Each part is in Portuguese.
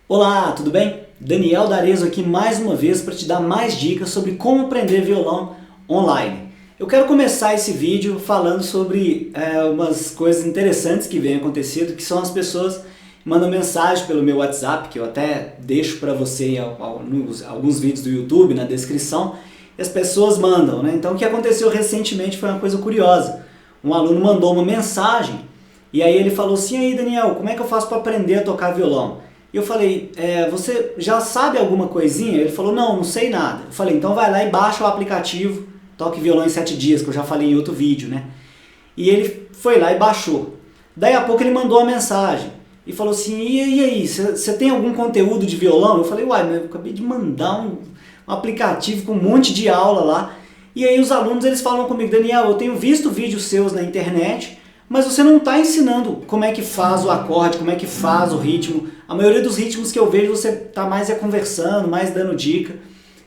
Olá, tudo bem? Daniel D'Arezzo aqui mais uma vez para te dar mais dicas sobre como aprender violão online. Eu quero começar esse vídeo falando sobre umas coisas interessantes que vem acontecendo, que são as pessoas mandam mensagem pelo meu WhatsApp, que eu até deixo para você em alguns vídeos do YouTube na descrição, e as pessoas mandam, né? Então o que aconteceu recentemente foi uma coisa curiosa. Um aluno mandou uma mensagem e aí ele falou assim: "Aí Daniel, como é que eu faço para aprender a tocar violão?" E eu falei: "Você já sabe alguma coisinha?" Ele falou: "Não sei nada." Eu falei: "Então vai lá e baixa o aplicativo Toque Violão em 7 Dias, que eu já falei em outro vídeo, né?" E ele foi lá e baixou. Daí a pouco ele mandou uma mensagem e falou assim: "E aí, você tem algum conteúdo de violão?" Eu falei: "Uai, mas eu acabei de mandar um aplicativo com um monte de aula lá." E aí os alunos eles falam comigo: "Daniel, eu tenho visto vídeos seus na internet, mas você não está ensinando como é que faz o acorde, como é que faz o ritmo. A maioria dos ritmos que eu vejo você está mais conversando, mais dando dica."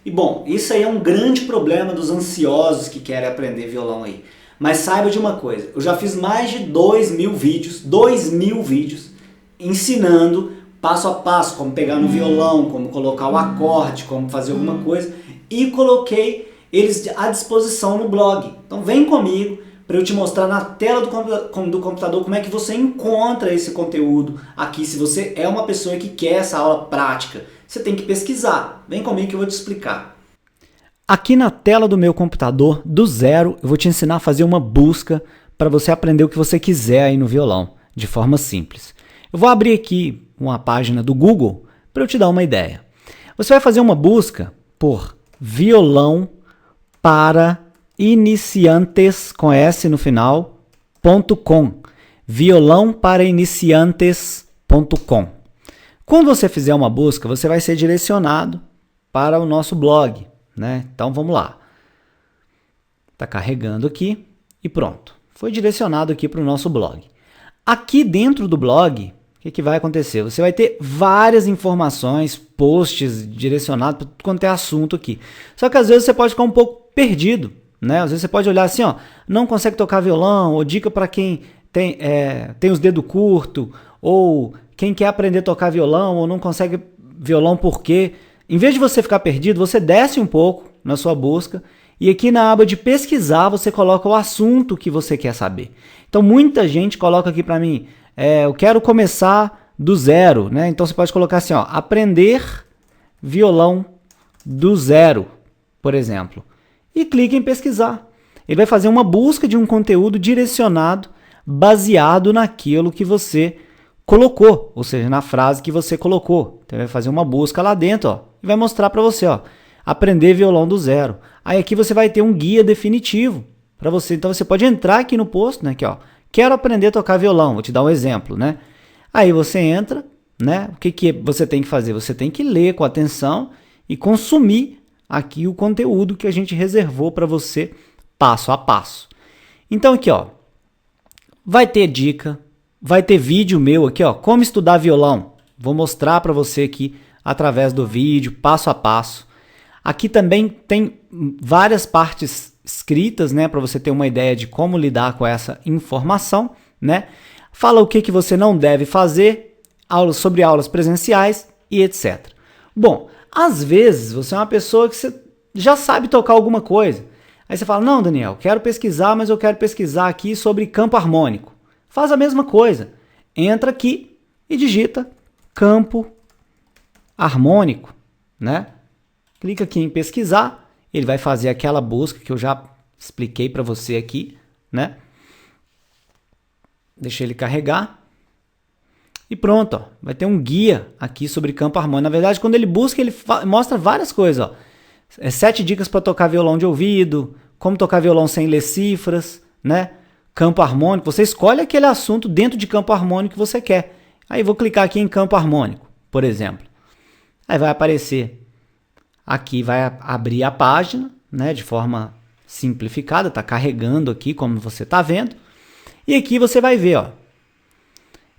E bom, isso aí é um grande problema dos ansiosos que querem aprender violão aí. Mas saiba de uma coisa, eu já fiz mais de 2.000 vídeos, ensinando passo a passo como pegar no violão, como colocar o acorde, como fazer alguma coisa, e coloquei eles à disposição no blog. Então vem comigo para eu te mostrar na tela do computador como é que você encontra esse conteúdo aqui. Se você é uma pessoa que quer essa aula prática, você tem que pesquisar. Vem comigo que eu vou te explicar. Aqui na tela do meu computador, do zero, eu vou te ensinar a fazer uma busca para você aprender o que você quiser aí no violão, de forma simples. Eu vou abrir aqui uma página do Google para eu te dar uma ideia. Você vai fazer uma busca por violão para iniciantes, com S no final, .com. Violão para iniciantes.com. Quando você fizer uma busca, você vai ser direcionado para o nosso blog, né? Então vamos lá. Está carregando aqui e pronto. Foi direcionado aqui para o nosso blog. Aqui dentro do blog, o que vai acontecer? Você vai ter várias informações, posts direcionados para quanto é assunto aqui. Só que às vezes você pode ficar um pouco perdido, né? Às vezes você pode olhar assim, ó, não consegue tocar violão, ou dica para quem tem os dedos curtos, ou quem quer aprender a tocar violão, ou não consegue violão por quê. Em vez de você ficar perdido, você desce um pouco na sua busca e aqui na aba de pesquisar você coloca o assunto que você quer saber. Então muita gente coloca aqui para mim, eu quero começar do zero, né? Então você pode colocar assim, ó, aprender violão do zero, por exemplo. E clique em pesquisar. Ele vai fazer uma busca de um conteúdo direcionado, baseado naquilo que você colocou, ou seja, na frase que você colocou. Então ele vai fazer uma busca lá dentro, ó, e vai mostrar para você, ó, aprender violão do zero. Aí aqui você vai ter um guia definitivo para você. Então você pode entrar aqui no post, né, aqui, ó, quero aprender a tocar violão. Vou te dar um exemplo, né? Aí você entra, né? O que você tem que fazer? Você tem que ler com atenção e consumir aqui o conteúdo que a gente reservou para você passo a passo. Então aqui, ó, vai ter dica, vai ter vídeo meu aqui, ó, como estudar violão. Vou mostrar para você aqui através do vídeo, passo a passo. Aqui também tem várias partes escritas, né, para você ter uma ideia de como lidar com essa informação, né? Fala o que você não deve fazer, sobre aulas presenciais e etc. Bom, às vezes você é uma pessoa que você já sabe tocar alguma coisa. Aí você fala: "Não, Daniel, quero pesquisar, mas eu quero pesquisar aqui sobre campo harmônico." Faz a mesma coisa. Entra aqui e digita campo harmônico, né? Clica aqui em pesquisar, ele vai fazer aquela busca que eu já expliquei para você aqui, né? Deixa ele carregar. E pronto, ó, vai ter um guia aqui sobre campo harmônico. Na verdade, quando ele busca, ele mostra várias coisas, ó. 7 dicas para tocar violão de ouvido, como tocar violão sem ler cifras, né? Campo harmônico, você escolhe aquele assunto dentro de campo harmônico que você quer. Aí vou clicar aqui em campo harmônico, por exemplo. Aí vai aparecer, aqui vai abrir a página, né, de forma simplificada, está carregando aqui como você está vendo. E aqui você vai ver, ó,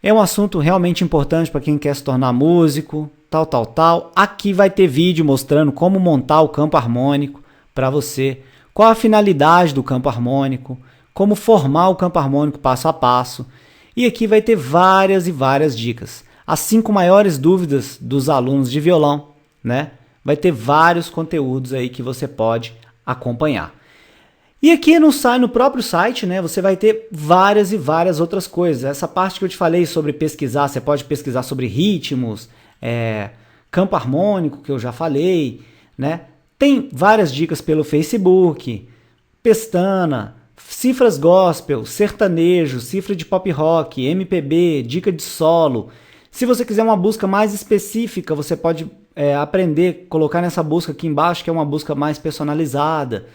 é um assunto realmente importante para quem quer se tornar músico, tal. Aqui vai ter vídeo mostrando como montar o campo harmônico para você, qual a finalidade do campo harmônico, como formar o campo harmônico passo a passo. E aqui vai ter várias e várias dicas. as 5 maiores dúvidas dos alunos de violão, né? Vai ter vários conteúdos aí que você pode acompanhar. E aqui no próprio site, né, você vai ter várias e várias outras coisas. Essa parte que eu te falei sobre pesquisar, você pode pesquisar sobre ritmos, campo harmônico, que eu já falei, né? Tem várias dicas pelo Facebook, Pestana, cifras gospel, sertanejo, cifra de pop rock, MPB, dica de solo. Se você quiser uma busca mais específica, você pode aprender, colocar nessa busca aqui embaixo, que é uma busca mais personalizada.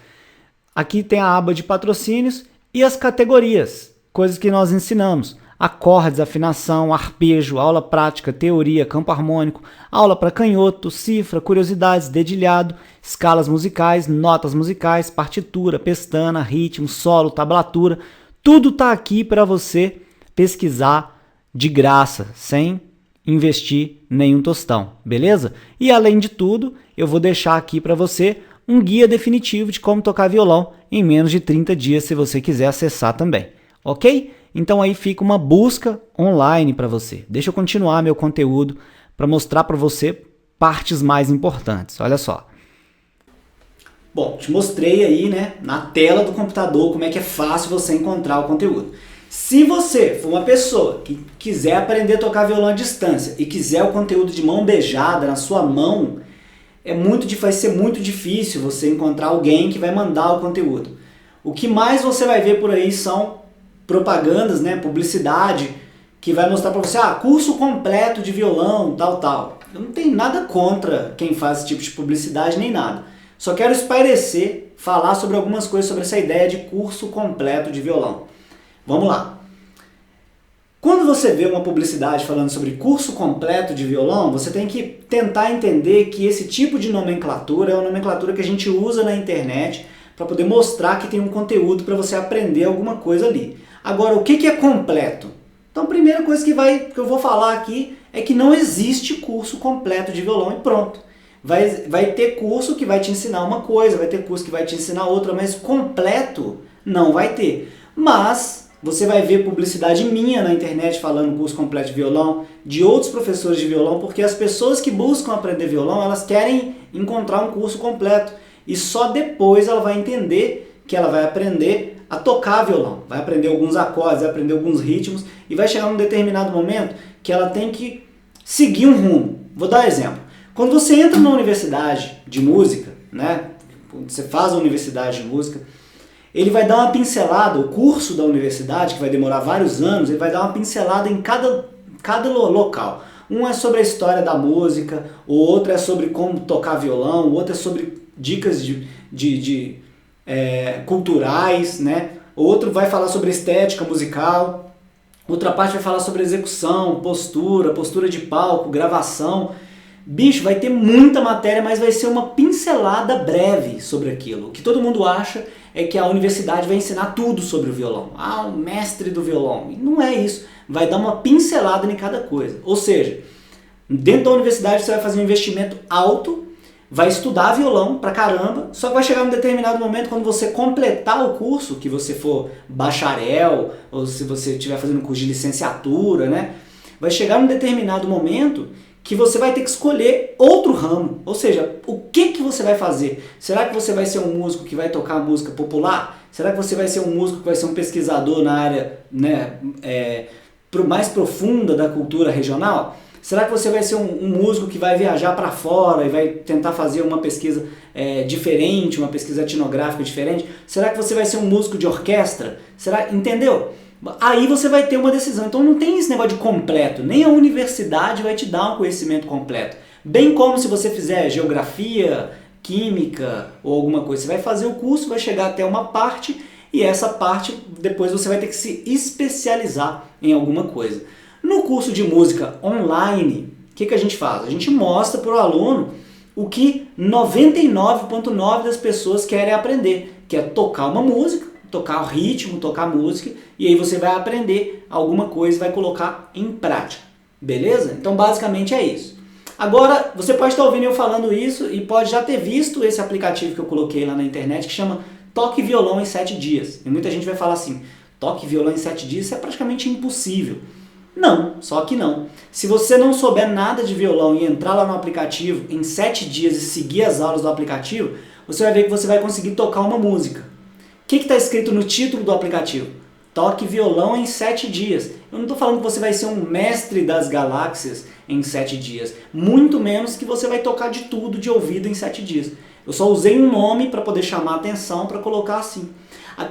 Aqui tem a aba de patrocínios e as categorias, coisas que nós ensinamos. Acordes, afinação, arpejo, aula prática, teoria, campo harmônico, aula para canhoto, cifra, curiosidades, dedilhado, escalas musicais, notas musicais, partitura, pestana, ritmo, solo, tablatura. Tudo está aqui para você pesquisar de graça, sem investir nenhum tostão, beleza? E além de tudo, eu vou deixar aqui para você um guia definitivo de como tocar violão em menos de 30 dias, se você quiser acessar também, ok? Então aí fica uma busca online para você. Deixa eu continuar meu conteúdo para mostrar para você partes mais importantes. Olha só. Bom, te mostrei aí, né, na tela do computador como é que é fácil você encontrar o conteúdo. Se você for uma pessoa que quiser aprender a tocar violão à distância e quiser o conteúdo de mão beijada na sua mão, vai ser muito difícil você encontrar alguém que vai mandar o conteúdo. O que mais você vai ver por aí são propagandas, né, publicidade, que vai mostrar para você, curso completo de violão, tal. Eu não tenho nada contra quem faz esse tipo de publicidade, nem nada. Só quero espairecer, falar sobre algumas coisas sobre essa ideia de curso completo de violão. Vamos lá. Quando você vê uma publicidade falando sobre curso completo de violão, você tem que tentar entender que esse tipo de nomenclatura é uma nomenclatura que a gente usa na internet para poder mostrar que tem um conteúdo para você aprender alguma coisa ali. Agora, o que é completo? Então, a primeira coisa que eu vou falar aqui é que não existe curso completo de violão e pronto. Vai ter curso que vai te ensinar uma coisa, vai ter curso que vai te ensinar outra, mas completo não vai ter. Mas você vai ver publicidade minha na internet falando curso completo de violão, de outros professores de violão, porque as pessoas que buscam aprender violão, elas querem encontrar um curso completo. E só depois ela vai entender que ela vai aprender a tocar violão, vai aprender alguns acordes, vai aprender alguns ritmos e vai chegar num determinado momento que ela tem que seguir um rumo. Vou dar um exemplo. Quando você entra na universidade de música, né, quando você faz a universidade de música, ele vai dar uma pincelada, o curso da universidade, que vai demorar vários anos, ele vai dar uma pincelada em cada local. Um é sobre a história da música, o outro é sobre como tocar violão, o outro é sobre dicas culturais, né? Outro vai falar sobre estética musical, outra parte vai falar sobre execução, postura de palco, gravação. Bicho, vai ter muita matéria, mas vai ser uma pincelada breve sobre aquilo. O que todo mundo acha é que a universidade vai ensinar tudo sobre o violão. O mestre do violão. E não é isso. Vai dar uma pincelada em cada coisa. Ou seja, dentro da universidade você vai fazer um investimento alto, vai estudar violão pra caramba, só que vai chegar num determinado momento, quando você completar o curso, que você for bacharel, ou se você estiver fazendo um curso de licenciatura, né? Vai chegar num determinado momento que você vai ter que escolher outro ramo. Ou seja, o que você vai fazer? Será que você vai ser um músico que vai tocar música popular? Será que você vai ser um músico que vai ser um pesquisador na área, né, mais profunda da cultura regional? Será que você vai ser um músico que vai viajar para fora e vai tentar fazer uma pesquisa diferente, uma pesquisa etnográfica diferente? Será que você vai ser um músico de orquestra? Entendeu? Aí você vai ter uma decisão. Então não tem esse negócio de completo. Nem a universidade vai te dar um conhecimento completo. Bem como se você fizer geografia, química ou alguma coisa. Você vai fazer o curso, vai chegar até uma parte e essa parte depois você vai ter que se especializar em alguma coisa. No curso de música online, o que a gente faz? A gente mostra para o aluno o que 99,9% das pessoas querem aprender, que é tocar uma música, tocar o ritmo, tocar música, e aí você vai aprender alguma coisa e vai colocar em prática, beleza? Então basicamente é isso. Agora, você pode estar ouvindo eu falando isso e pode já ter visto esse aplicativo que eu coloquei lá na internet que chama Toque Violão em 7 Dias. E muita gente vai falar assim, toque violão em 7 dias, isso é praticamente impossível. Não, só que não. Se você não souber nada de violão e entrar lá no aplicativo em 7 dias e seguir as aulas do aplicativo, você vai ver que você vai conseguir tocar uma música. O que está escrito no título do aplicativo? Toque violão em 7 dias. Eu não estou falando que você vai ser um mestre das galáxias em 7 dias. Muito menos que você vai tocar de tudo de ouvido em 7 dias. Eu só usei um nome para poder chamar a atenção para colocar assim.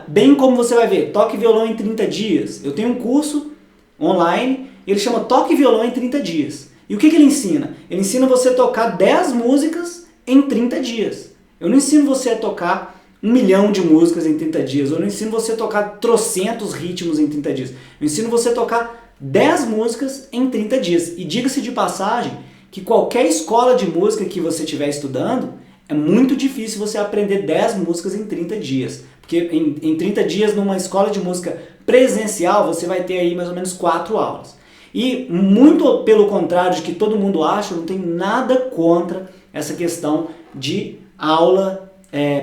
Bem como você vai ver, toque violão em 30 dias. Eu tenho um curso online, ele chama Toque Violão em 30 dias. E o que ele ensina? Ele ensina você a tocar 10 músicas em 30 dias. Eu não ensino você a tocar 1 milhão de músicas em 30 dias. Eu não ensino você a tocar trocentos ritmos em 30 dias. Eu ensino você a tocar 10 músicas em 30 dias. E diga-se de passagem que qualquer escola de música que você estiver estudando, é muito difícil você aprender 10 músicas em 30 dias. Porque em 30 dias, numa escola de música presencial, você vai ter aí mais ou menos 4 aulas. E muito pelo contrário de que todo mundo acha, eu não tenho nada contra essa questão de aula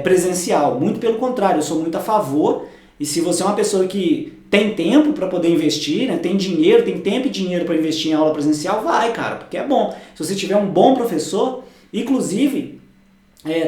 presencial. Muito pelo contrário, eu sou muito a favor. E se você é uma pessoa que tem tempo para poder investir, né, tem dinheiro, tem tempo e dinheiro para investir em aula presencial, vai, cara, porque é bom. Se você tiver um bom professor, inclusive,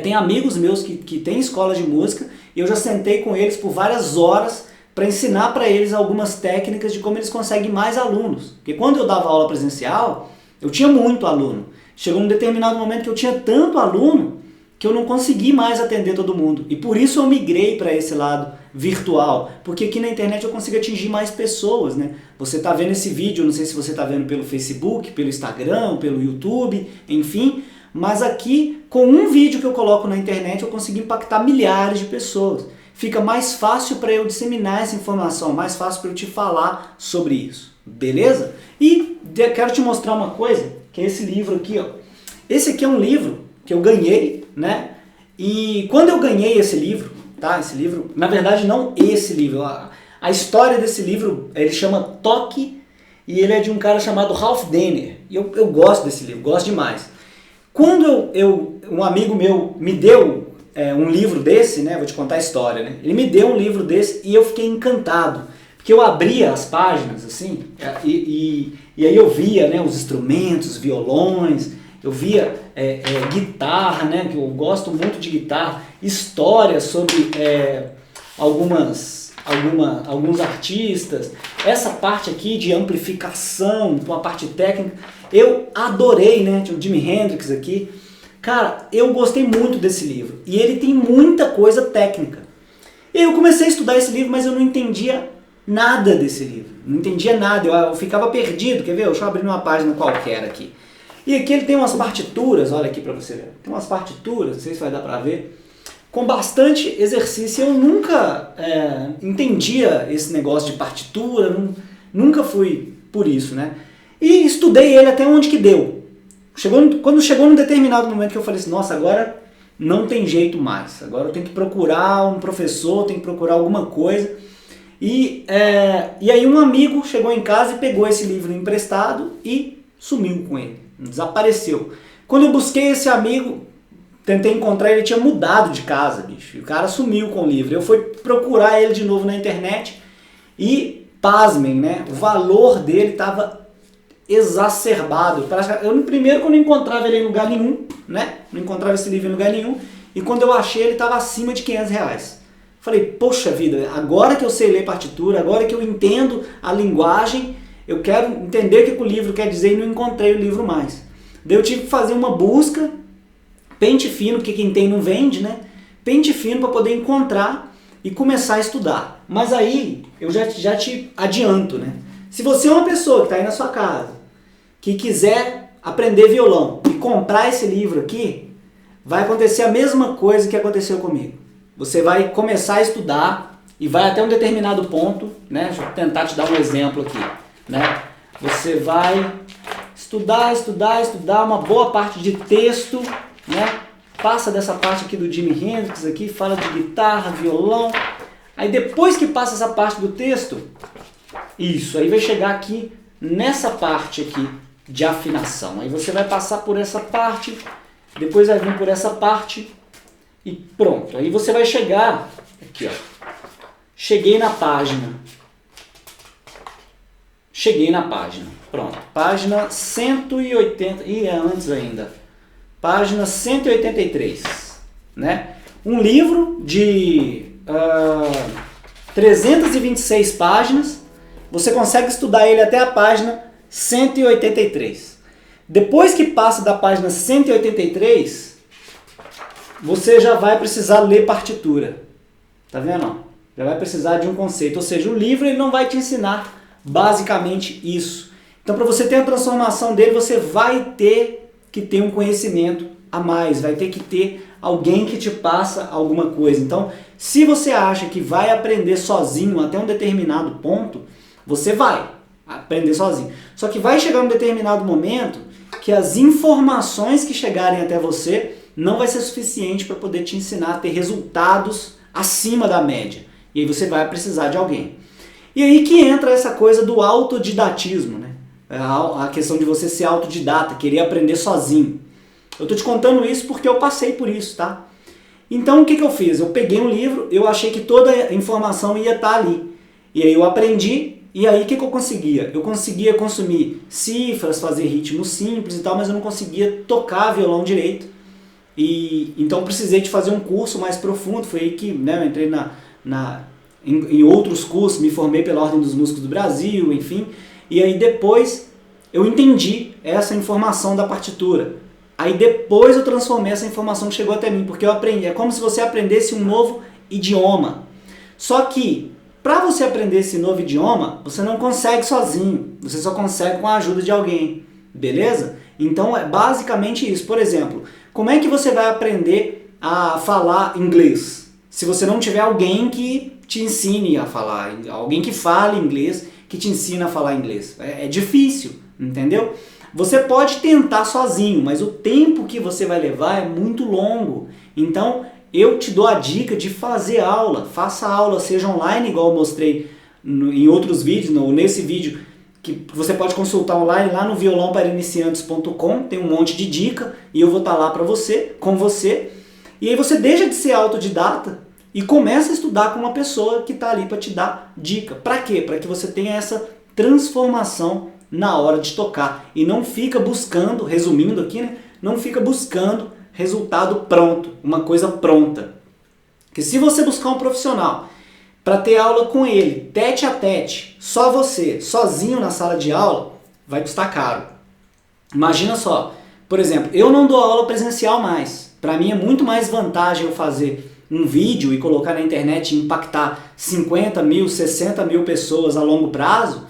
tem amigos meus que têm escola de música, e eu já sentei com eles por várias horas para ensinar para eles algumas técnicas de como eles conseguem mais alunos. Porque quando eu dava aula presencial, eu tinha muito aluno. Chegou um determinado momento que eu tinha tanto aluno que eu não consegui mais atender todo mundo. E por isso eu migrei para esse lado virtual. Porque aqui na internet eu consigo atingir mais pessoas, né? Você está vendo esse vídeo, não sei se você está vendo pelo Facebook, pelo Instagram, pelo YouTube, enfim. Mas aqui, com um vídeo que eu coloco na internet, eu consigo impactar milhares de pessoas. Fica mais fácil para eu disseminar essa informação, mais fácil para eu te falar sobre isso. Beleza? E quero te mostrar uma coisa, que é esse livro aqui, ó. Esse aqui é um livro que eu ganhei, né? E quando eu ganhei esse livro, tá? Esse livro, na verdade não esse livro, a história desse livro, ele chama Toque, e ele é de um cara chamado Ralph Denner. E eu gosto desse livro, gosto demais. Quando um amigo meu me deu um livro desse, né? Vou te contar a história, né? Ele me deu um livro desse e eu fiquei encantado. Porque eu abria as páginas, assim, e aí eu via, né, os instrumentos, violões, eu via guitarra, né? Que eu gosto muito de guitarra, histórias sobre alguns artistas, essa parte aqui de amplificação, uma parte técnica, eu adorei, né? Tinha o Jimi Hendrix aqui. Cara, eu gostei muito desse livro. E ele tem muita coisa técnica. E eu comecei a estudar esse livro, mas eu não entendia nada desse livro. Não entendia nada, eu ficava perdido. Quer ver? Deixa eu abrir uma página qualquer aqui. E aqui ele tem umas partituras, olha aqui pra você ver. Tem umas partituras, não sei se vai dar pra ver, com bastante exercício. Eu nunca entendia esse negócio de partitura, nunca fui por isso, né? E estudei ele até onde que deu. Quando chegou num determinado momento que eu falei assim, nossa, agora não tem jeito mais. Agora eu tenho que procurar um professor, tenho que procurar alguma coisa. E aí um amigo chegou em casa e pegou esse livro emprestado e sumiu com ele. Desapareceu. Quando eu busquei esse amigo, tentei encontrar, ele tinha mudado de casa, bicho. E o cara sumiu com o livro. Eu fui procurar ele de novo na internet e, pasmem, né? O valor dele estava exacerbado. Primeiro que eu não encontrava ele em lugar nenhum, né? Não encontrava esse livro em lugar nenhum. E quando eu achei, ele estava acima de R$500. Falei, poxa vida, agora que eu sei ler partitura, agora que eu entendo a linguagem, eu quero entender o que o livro quer dizer e não encontrei o livro mais. Daí eu tive que fazer uma busca, pente fino, porque quem tem não vende, né? Pente fino para poder encontrar e começar a estudar. Mas aí eu já te adianto, né? Se você é uma pessoa que está aí na sua casa, que quiser aprender violão e comprar esse livro aqui, vai acontecer a mesma coisa que aconteceu comigo. Você vai começar a estudar e vai até um determinado ponto, né? Deixa eu tentar te dar um exemplo aqui, né? Você vai estudar uma boa parte de texto, né? Passa dessa parte aqui do Jimi Hendrix aqui, fala de guitarra, violão. Aí depois que passa essa parte do texto, isso, aí vai chegar aqui nessa parte aqui de afinação. Aí você vai passar por essa parte, depois vai vir por essa parte e pronto. Aí você vai chegar aqui, ó. Cheguei na página Cheguei na página. Pronto. Página 180. E é antes ainda. Página 183. Né? Um livro de 326 páginas. Você consegue estudar ele até a página 183. Depois que passa da página 183, você já vai precisar ler partitura. Tá vendo? Já vai precisar de um conceito. Ou seja, o livro ele não vai te ensinar basicamente isso. Então, para você ter a transformação dele, você vai ter que ter um conhecimento a mais. Vai ter que ter alguém que te passa alguma coisa. Então, se você acha que vai aprender sozinho até um determinado ponto, você vai aprender sozinho. Só que vai chegar um determinado momento que as informações que chegarem até você não vai ser suficiente para poder te ensinar a ter resultados acima da média. E aí você vai precisar de alguém. E aí que entra essa coisa do autodidatismo, né? A questão de você ser autodidata, querer aprender sozinho. Eu tô te contando isso porque eu passei por isso, tá? Então o que eu fiz? Eu peguei um livro, eu achei que toda a informação ia estar ali. E aí eu aprendi, e aí o que eu conseguia? Eu conseguia consumir cifras, fazer ritmos simples e tal, mas eu não conseguia tocar violão direito. E então eu precisei de fazer um curso mais profundo. Foi aí que, né, eu entrei em outros cursos, me formei pela Ordem dos Músicos do Brasil, enfim. E aí depois eu entendi essa informação da partitura. Aí depois eu transformei essa informação que chegou até mim, porque eu aprendi. É como se você aprendesse um novo idioma. Só que para você aprender esse novo idioma, você não consegue sozinho. Você só consegue com a ajuda de alguém. Beleza? Então é basicamente isso. Por exemplo, como é que você vai aprender a falar inglês? Se você não tiver alguém que te ensine a falar, alguém que fale inglês, que te ensina a falar inglês. É difícil, entendeu? Você pode tentar sozinho, mas o tempo que você vai levar é muito longo. Então, eu te dou a dica de fazer aula. Faça aula, seja online, igual eu mostrei em outros vídeos, nesse vídeo, que você pode consultar online lá no violãopariniciantes.com, tem um monte de dica, e eu vou estar lá para você, com você. E aí você deixa de ser autodidata e começa a estudar com uma pessoa que está ali para te dar dica. Para quê? Para que você tenha essa transformação na hora de tocar. E não fica buscando, resumindo aqui, né? Não fica buscando resultado pronto, uma coisa pronta. Porque se você buscar um profissional para ter aula com ele, tete a tete, só você, sozinho na sala de aula, vai custar caro. Imagina só, por exemplo, eu não dou aula presencial mais. Para mim é muito mais vantagem eu fazer um vídeo e colocar na internet e impactar 50 mil, 60 mil pessoas a longo prazo,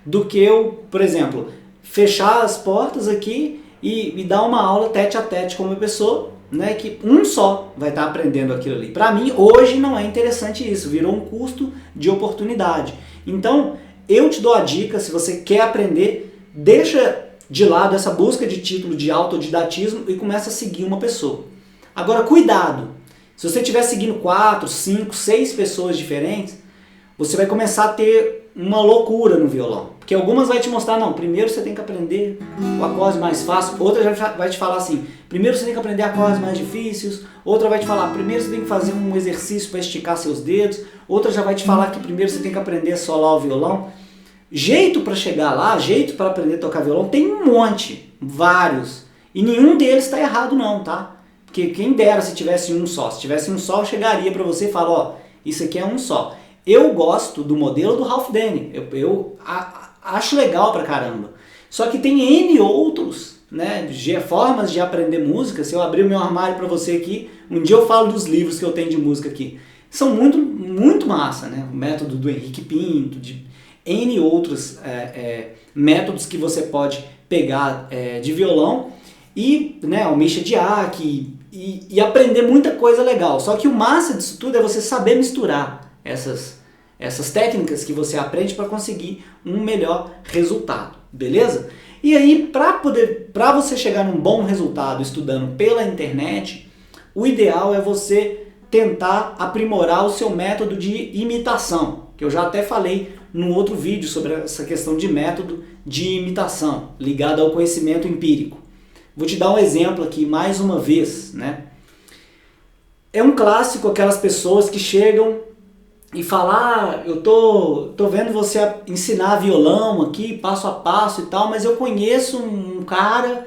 do que eu, por exemplo, fechar as portas aqui e dar uma aula tete a tete com uma pessoa, né, que um só vai estar aprendendo aquilo ali. Para mim, hoje não é interessante isso, virou um custo de oportunidade. Então, eu te dou a dica, se você quer aprender, deixa de lado essa busca de título de autodidatismo e começa a seguir uma pessoa. Agora, cuidado! Se você estiver seguindo 4, 5, 6 pessoas diferentes, você vai começar a ter uma loucura no violão. Porque algumas vai te mostrar, não, primeiro você tem que aprender o acorde mais fácil, outra já vai te falar assim, primeiro você tem que aprender acordes mais difíceis, outra vai te falar, primeiro você tem que fazer um exercício para esticar seus dedos, outra já vai te falar que primeiro você tem que aprender a solar o violão. Jeito para chegar lá, jeito para aprender a tocar violão, tem um monte, vários, e nenhum deles está errado não, tá? Porque quem dera se tivesse um só. Se tivesse um só, eu chegaria para você e falar, ó, isso aqui é um só. Eu gosto do modelo do Ralph Denny. Eu acho legal pra caramba. Só que tem N outros, né, formas de aprender música. Se eu abrir o meu armário para você aqui, um dia eu falo dos livros que eu tenho de música aqui. São muito, muito massa, né? O método do Henrique Pinto, de N outros métodos que você pode pegar de violão. E, né, o Misha Diak e aprender muita coisa legal. Só que o massa disso tudo é você saber misturar essas técnicas que você aprende para conseguir um melhor resultado, beleza? E aí, para você chegar num bom resultado estudando pela internet, o ideal é você tentar aprimorar o seu método de imitação, que eu já até falei num outro vídeo sobre essa questão de método de imitação, ligado ao conhecimento empírico. Vou te dar um exemplo aqui mais uma vez, né? É um clássico aquelas pessoas que chegam e falar, eu tô vendo você ensinar violão aqui, passo a passo e tal, mas eu conheço um cara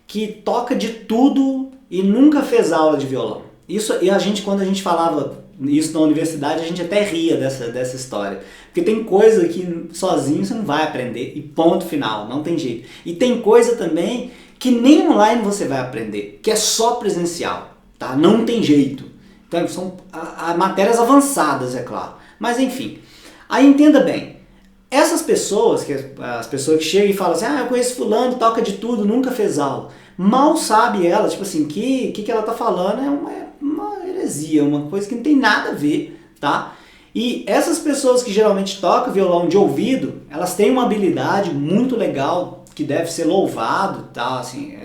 que toca de tudo e nunca fez aula de violão. Isso, e a gente, quando a gente falava isso na universidade, a gente até ria dessa história. Porque tem coisa que sozinho você não vai aprender e ponto final, não tem jeito. E tem coisa também que nem online você vai aprender, que é só presencial, tá? Não tem jeito. Então são matérias avançadas, é claro. Mas enfim, aí entenda bem. Essas pessoas, as pessoas que chegam e falam assim, eu conheço fulano, toca de tudo, nunca fez aula. Mal sabe ela, tipo assim, que ela tá falando é uma heresia, uma coisa que não tem nada a ver, tá? E essas pessoas que geralmente tocam violão de ouvido, elas têm uma habilidade muito legal, que deve ser louvado, tá? Assim,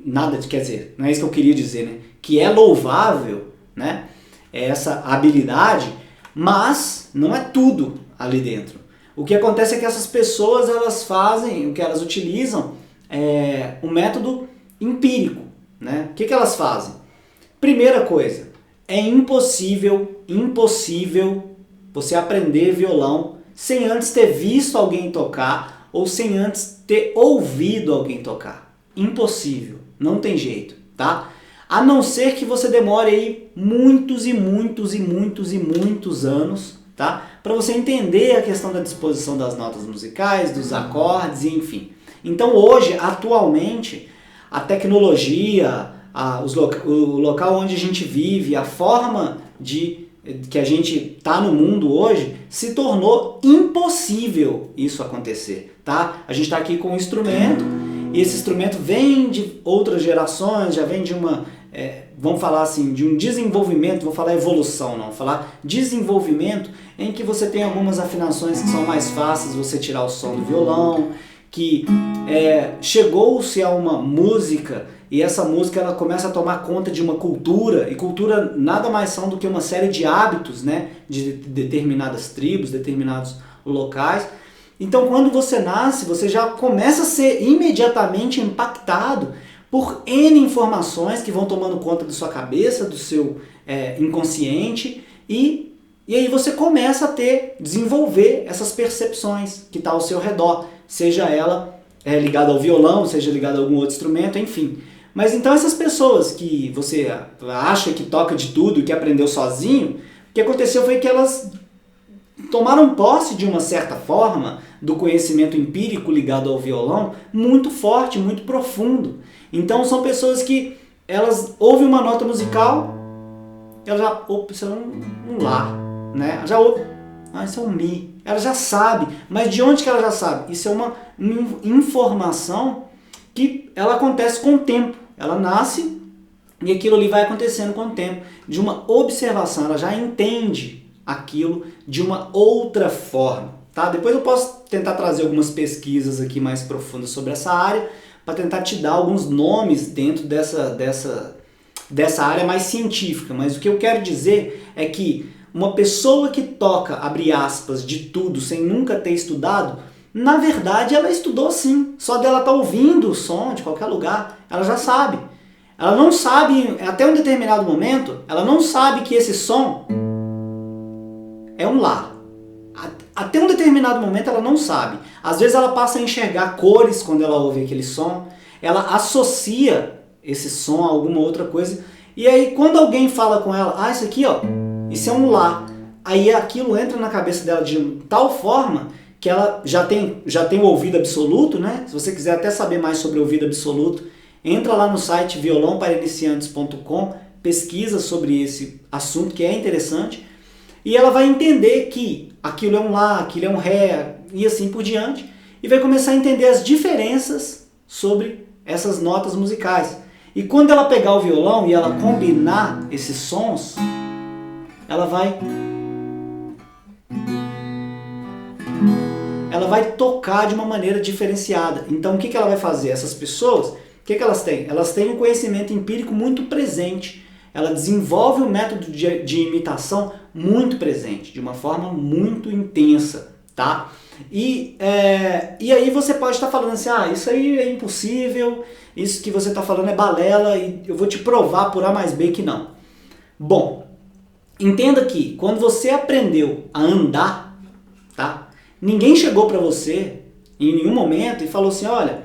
nada, quer dizer, não é isso que eu queria dizer, né? Que é louvável, né? Essa habilidade, mas não é tudo ali dentro. O que acontece é que essas pessoas, elas fazem, o que elas utilizam é um método empírico, né? O que elas fazem? Primeira coisa, é impossível você aprender violão sem antes ter visto alguém tocar ou sem antes ter ouvido alguém tocar. Impossível, não tem jeito, tá? A não ser que você demore aí muitos anos, tá? Para você entender a questão da disposição das notas musicais, dos acordes, enfim. Então hoje, atualmente, a tecnologia, o local onde a gente vive, a forma que a gente está no mundo hoje, se tornou impossível isso acontecer, tá? A gente está aqui com um instrumento, e esse instrumento vem de outras gerações, já vem de vamos falar assim, de um desenvolvimento, vou falar evolução, não, vou falar desenvolvimento, em que você tem algumas afinações que são mais fáceis você tirar o som do violão, que chegou-se a uma música, e essa música ela começa a tomar conta de uma cultura, e cultura nada mais são do que uma série de hábitos, né, de determinadas tribos, determinados locais. Então quando você nasce, você já começa a ser imediatamente impactado por N informações que vão tomando conta da sua cabeça, do seu inconsciente, e aí você começa a desenvolver essas percepções que estão ao seu redor, seja ela ligada ao violão, seja ligada a algum outro instrumento, enfim. Mas então essas pessoas que você acha que toca de tudo, que aprendeu sozinho, o que aconteceu foi que elas tomaram posse de uma certa forma do conhecimento empírico ligado ao violão muito forte, muito profundo. Então são pessoas que elas ouvem uma nota musical, ela já ouve, isso é um lá, né? Já ouve, isso é um mi. Ela já sabe, mas de onde que ela já sabe? Isso é uma informação que ela acontece com o tempo. Ela nasce e aquilo ali vai acontecendo com o tempo, de uma observação, ela já entende aquilo de uma outra forma, tá? Depois eu posso tentar trazer algumas pesquisas aqui mais profundas sobre essa área, para tentar te dar alguns nomes dentro dessa área mais científica, mas o que eu quero dizer é que uma pessoa que toca, abre aspas, de tudo sem nunca ter estudado, na verdade ela estudou sim, só dela estar ouvindo o som de qualquer lugar, ela já sabe. Ela não sabe, até um determinado momento, ela não sabe que esse som é um lá. Até um determinado momento ela não sabe. Às vezes ela passa a enxergar cores quando ela ouve aquele som, ela associa esse som a alguma outra coisa, e aí quando alguém fala com ela, isso aqui ó, isso é um lá, aí aquilo entra na cabeça dela de tal forma que ela já tem o ouvido absoluto, né? Se você quiser até saber mais sobre o ouvido absoluto, entra lá no site violãoparainiciantes.com, pesquisa sobre esse assunto que é interessante, e ela vai entender que aquilo é um lá, aquilo é um ré, e assim por diante, e vai começar a entender as diferenças sobre essas notas musicais. E quando ela pegar o violão e ela combinar esses sons, ela vai tocar de uma maneira diferenciada. Então o que ela vai fazer? Essas pessoas, o que elas têm? Elas têm um conhecimento empírico muito presente. Ela desenvolve um método de imitação muito presente, de uma forma muito intensa, tá? E aí você pode estar falando assim, isso aí é impossível, isso que você está falando é balela, e eu vou te provar por A mais B que não. Bom, Entenda que quando você aprendeu a andar, tá? Ninguém chegou para você em nenhum momento e falou assim, olha,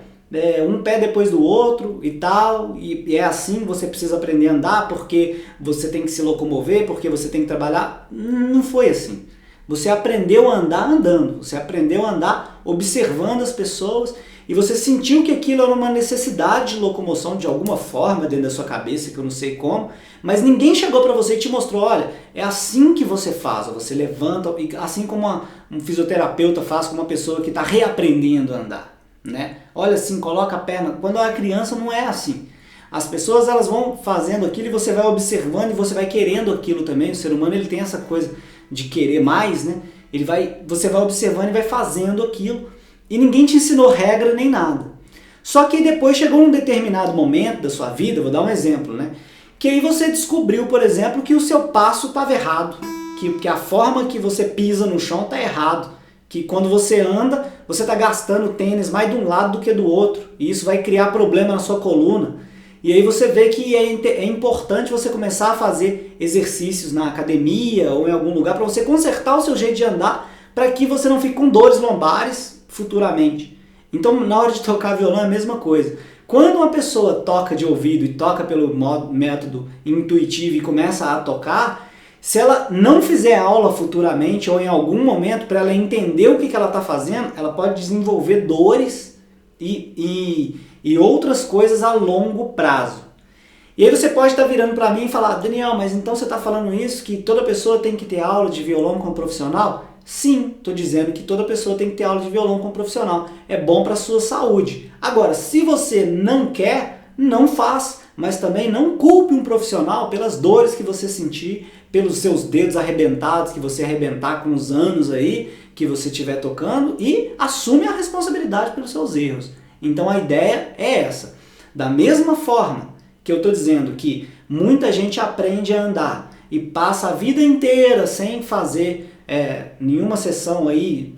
um pé depois do outro e tal, e é assim, você precisa aprender a andar porque você tem que se locomover, porque você tem que trabalhar. Não foi assim. Você aprendeu a andar andando, você aprendeu a andar observando as pessoas e você sentiu que aquilo era uma necessidade de locomoção de alguma forma dentro da sua cabeça, que eu não sei como, mas ninguém chegou para você e te mostrou, olha, é assim que você faz, você levanta, assim como um fisioterapeuta faz com uma pessoa que está reaprendendo a andar, né? Olha assim, coloca a perna, quando é criança não é assim. As pessoas elas vão fazendo aquilo e você vai observando e você vai querendo aquilo também, o ser humano ele tem essa coisa de querer mais, né? Você vai observando e vai fazendo aquilo e ninguém te ensinou regra nem nada. Só que depois chegou um determinado momento da sua vida, vou dar um exemplo, né? Que aí você descobriu, por exemplo, que o seu passo estava errado, que a forma que você pisa no chão está errado, que quando você anda, você está gastando o tênis mais de um lado do que do outro, e isso vai criar problema na sua coluna. E aí você vê que é importante você começar a fazer exercícios na academia ou em algum lugar para você consertar o seu jeito de andar, para que você não fique com dores lombares futuramente. Então, na hora de tocar violão é a mesma coisa. Quando uma pessoa toca de ouvido e toca pelo método intuitivo e começa a tocar, se ela não fizer aula futuramente ou em algum momento para ela entender o que ela está fazendo, ela pode desenvolver dores e outras coisas a longo prazo. E aí você pode estar virando para mim e falar, Daniel, mas então você está falando isso, que toda pessoa tem que ter aula de violão com um profissional? Sim, estou dizendo que toda pessoa tem que ter aula de violão com um profissional. É bom para a sua saúde. Agora, se você não quer, não faz. Mas também não culpe um profissional pelas dores que você sentir, pelos seus dedos arrebentados, que você arrebentar com os anos aí, que você estiver tocando, e assume a responsabilidade pelos seus erros. Então a ideia é essa. Da mesma forma que eu estou dizendo que muita gente aprende a andar e passa a vida inteira sem fazer nenhuma sessão aí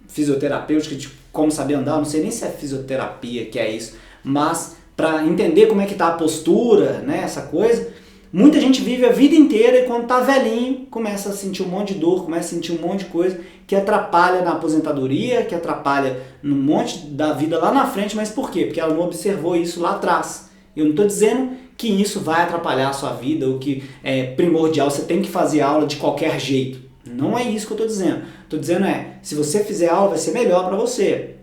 fisioterapêutica de como saber andar, não sei nem se é fisioterapia que é isso, mas para entender como é que está a postura, né, essa coisa, muita gente vive a vida inteira e quando está velhinho começa a sentir um monte de dor, começa a sentir um monte de coisa que atrapalha na aposentadoria, que atrapalha num monte da vida lá na frente, mas por quê? Porque ela não observou isso lá atrás. Eu não estou dizendo que isso vai atrapalhar a sua vida ou que é primordial, você tem que fazer aula de qualquer jeito. Não é isso que eu estou dizendo. Estou dizendo se você fizer aula vai ser melhor para você.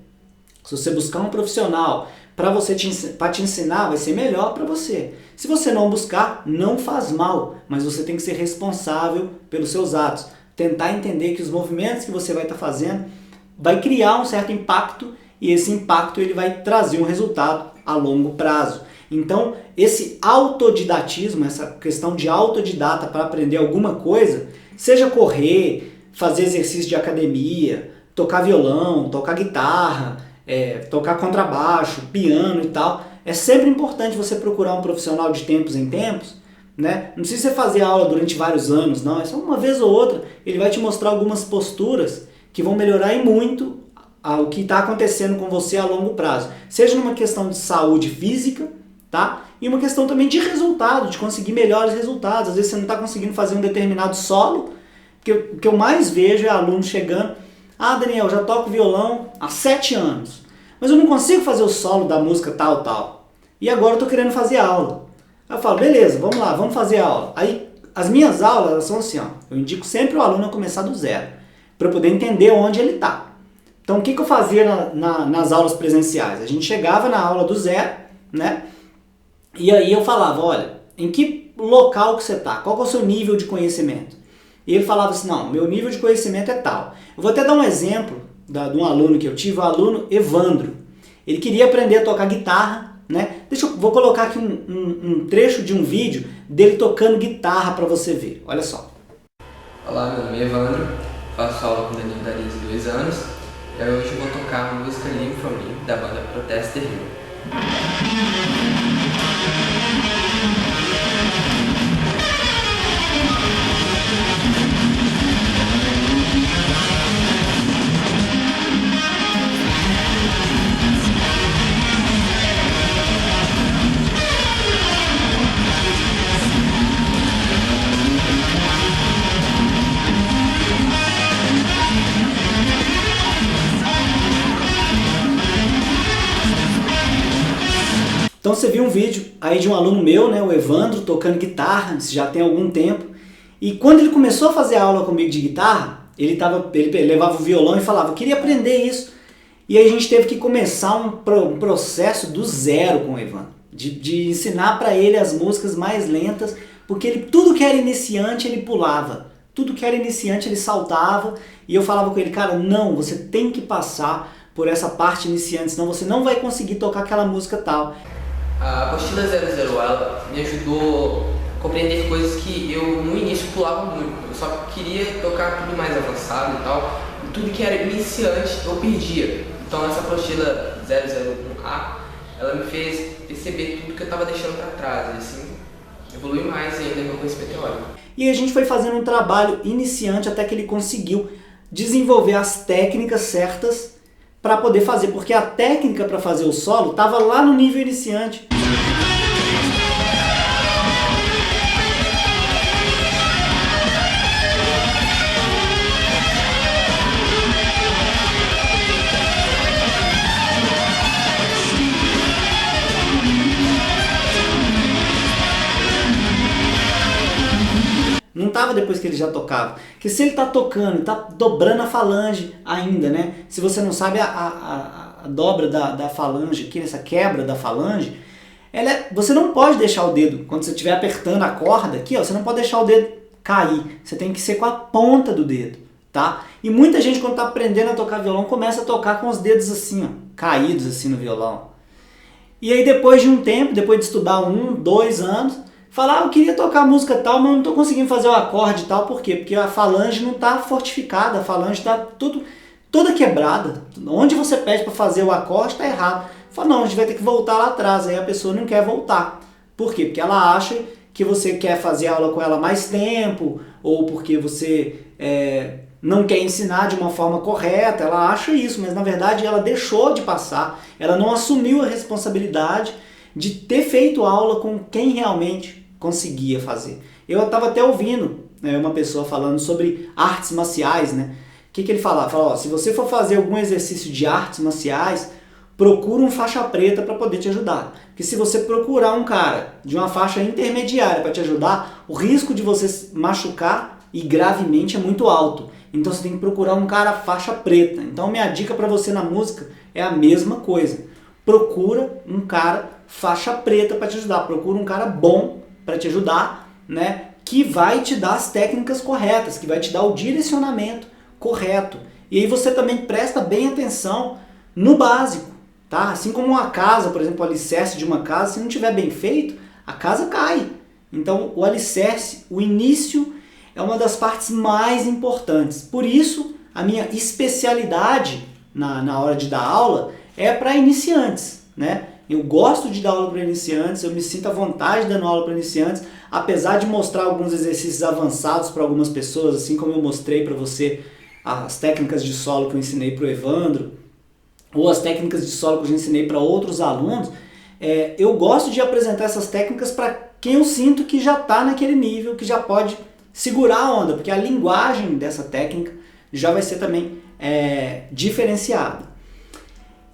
Se você buscar um profissional para te ensinar, vai ser melhor para você. Se você não buscar, não faz mal, mas você tem que ser responsável pelos seus atos. Tentar entender que os movimentos que você vai estar fazendo vai criar um certo impacto e esse impacto ele vai trazer um resultado a longo prazo. Então, esse autodidatismo, essa questão de autodidata para aprender alguma coisa, seja correr, fazer exercício de academia, tocar violão, tocar guitarra, tocar contrabaixo, piano e tal, é sempre importante você procurar um profissional de tempos em tempos, né? Não precisa você fazer aula durante vários anos, não, é só uma vez ou outra, ele vai te mostrar algumas posturas que vão melhorar e muito o que está acontecendo com você a longo prazo, seja numa questão de saúde física, tá? E uma questão também de resultado, de conseguir melhores resultados. Às vezes você não está conseguindo fazer um determinado solo, que o que eu mais vejo é aluno chegando, Daniel, já toco violão há 7 anos, mas eu não consigo fazer o solo da música tal. E agora eu estou querendo fazer aula. Aí eu falo, beleza, vamos lá, vamos fazer aula. Aí as minhas aulas elas são assim, eu indico sempre o aluno a começar do zero, para poder entender onde ele está. Então o que eu fazia nas aulas presenciais? A gente chegava na aula do zero, né? E aí eu falava, olha, em que local que você está? Qual é o seu nível de conhecimento? E ele falava assim, não, meu nível de conhecimento é tal. Eu vou até dar um exemplo de um aluno que eu tive, o aluno Evandro. Ele queria aprender a tocar guitarra, né? Vou colocar aqui um trecho de um vídeo dele tocando guitarra para você ver. Olha só. Olá, meu nome é Evandro, faço aula com o Danilo Dariz há 2 anos. E hoje eu vou tocar a música Leave From Me, da banda Protest the Hill. você viu um vídeo aí de um aluno meu, né, o Evandro, tocando guitarra, isso já tem algum tempo. E quando ele começou a fazer aula comigo de guitarra, ele levava o violão e falava, eu queria aprender isso. E aí a gente teve que começar um processo do zero com o Evandro, de ensinar para ele as músicas mais lentas, porque tudo que era iniciante ele pulava, tudo que era iniciante ele saltava, e eu falava com ele, cara, não, você tem que passar por essa parte iniciante, senão você não vai conseguir tocar aquela música tal. A apostila 00 ela me ajudou a compreender coisas que eu no início pulava muito, eu só queria tocar tudo mais avançado e tal, e tudo que era iniciante eu perdia. Então essa apostila 001A, ela me fez perceber tudo que eu estava deixando para trás, e assim, evolui mais ainda no meu conhecimento teórico. E a gente foi fazendo um trabalho iniciante até que ele conseguiu desenvolver as técnicas certas para poder fazer, porque a técnica para fazer o solo estava lá no nível iniciante. Não estava depois que ele já tocava. Porque se ele está tocando, está dobrando a falange ainda, né? Se você não sabe, a dobra da falange aqui, essa quebra da falange, você não pode deixar o dedo, quando você estiver apertando a corda aqui, ó, você não pode deixar o dedo cair. Você tem que ser com a ponta do dedo, tá? E muita gente, quando está aprendendo a tocar violão, começa a tocar com os dedos assim, ó, caídos assim no violão. E aí depois de um tempo, depois de estudar 1, 2 anos, falar, eu queria tocar música tal, mas não estou conseguindo fazer o acorde e tal. Por quê? Porque a falange não está fortificada, a falange está toda quebrada. Onde você pede para fazer o acorde está errado. Fala, não, a gente vai ter que voltar lá atrás. Aí a pessoa não quer voltar. Por quê? Porque ela acha que você quer fazer aula com ela mais tempo, ou porque você não quer ensinar de uma forma correta. Ela acha isso, mas na verdade ela deixou de passar. Ela não assumiu a responsabilidade de ter feito aula com quem realmente conseguia fazer. Eu estava até ouvindo uma pessoa falando sobre artes marciais, né? O que ele falava? Falava, se você for fazer algum exercício de artes marciais, procura um faixa preta para poder te ajudar. Porque se você procurar um cara de uma faixa intermediária para te ajudar, o risco de você machucar e gravemente é muito alto. Então você tem que procurar um cara faixa preta. Então minha dica para você na música é a mesma coisa. Procura um cara faixa preta para te ajudar. Procura um cara bom para te ajudar, né? Que vai te dar as técnicas corretas, que vai te dar o direcionamento correto. E aí você também presta bem atenção no básico, tá? Assim como uma casa, por exemplo, o alicerce de uma casa, se não tiver bem feito, a casa cai. Então o alicerce, o início, é uma das partes mais importantes. Por isso, a minha especialidade na hora de dar aula é para iniciantes, né? Eu gosto de dar aula para iniciantes, eu me sinto à vontade dando aula para iniciantes, apesar de mostrar alguns exercícios avançados para algumas pessoas, assim como eu mostrei para você as técnicas de solo que eu ensinei para o Evandro, ou as técnicas de solo que eu já ensinei para outros alunos. Eu gosto de apresentar essas técnicas para quem eu sinto que já está naquele nível, que já pode segurar a onda, porque a linguagem dessa técnica já vai ser também diferenciada.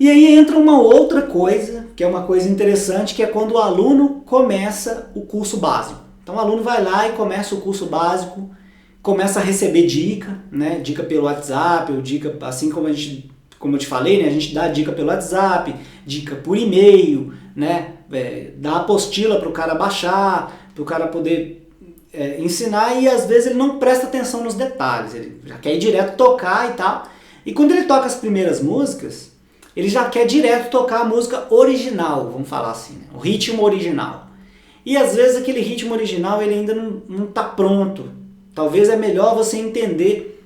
E aí entra uma outra coisa, que é uma coisa interessante, que é quando o aluno começa o curso básico. Então o aluno vai lá e começa o curso básico, começa a receber dica, né? Dica pelo WhatsApp, ou dica, assim como eu te falei, né? A gente dá dica pelo WhatsApp, dica por e-mail, né? Dá apostila para o cara baixar, para o cara poder ensinar, e às vezes ele não presta atenção nos detalhes, ele já quer ir direto tocar e tal. E quando ele toca as primeiras músicas, ele já quer direto tocar a música original, vamos falar assim, né? O ritmo original. E às vezes aquele ritmo original ele ainda não está pronto. Talvez é melhor você entender